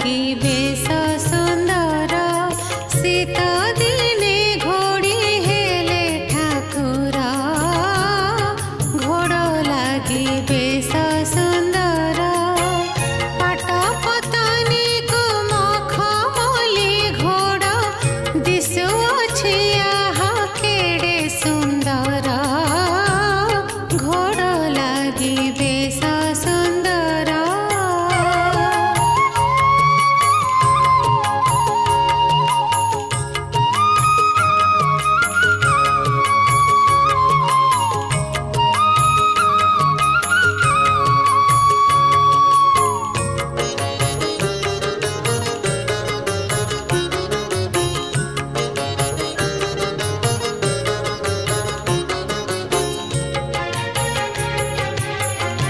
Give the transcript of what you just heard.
ଲାଗି ବେଶ ସୁନ୍ଦର ଶୀତ ଦିନେ ଘୋଡ଼ି ହେଲେ ଠାକୁର ଘୋଡ଼ ଲାଗି ବେଶ ସୁନ୍ଦର ପାଟ ପତନିକୁ ମଖମଲି ଘୋଡ଼ ଦିଶୁଅଛି ଆହା କେଡ଼େ ସୁନ୍ଦର ଘୋଡ଼ ଲାଗି ବେଶ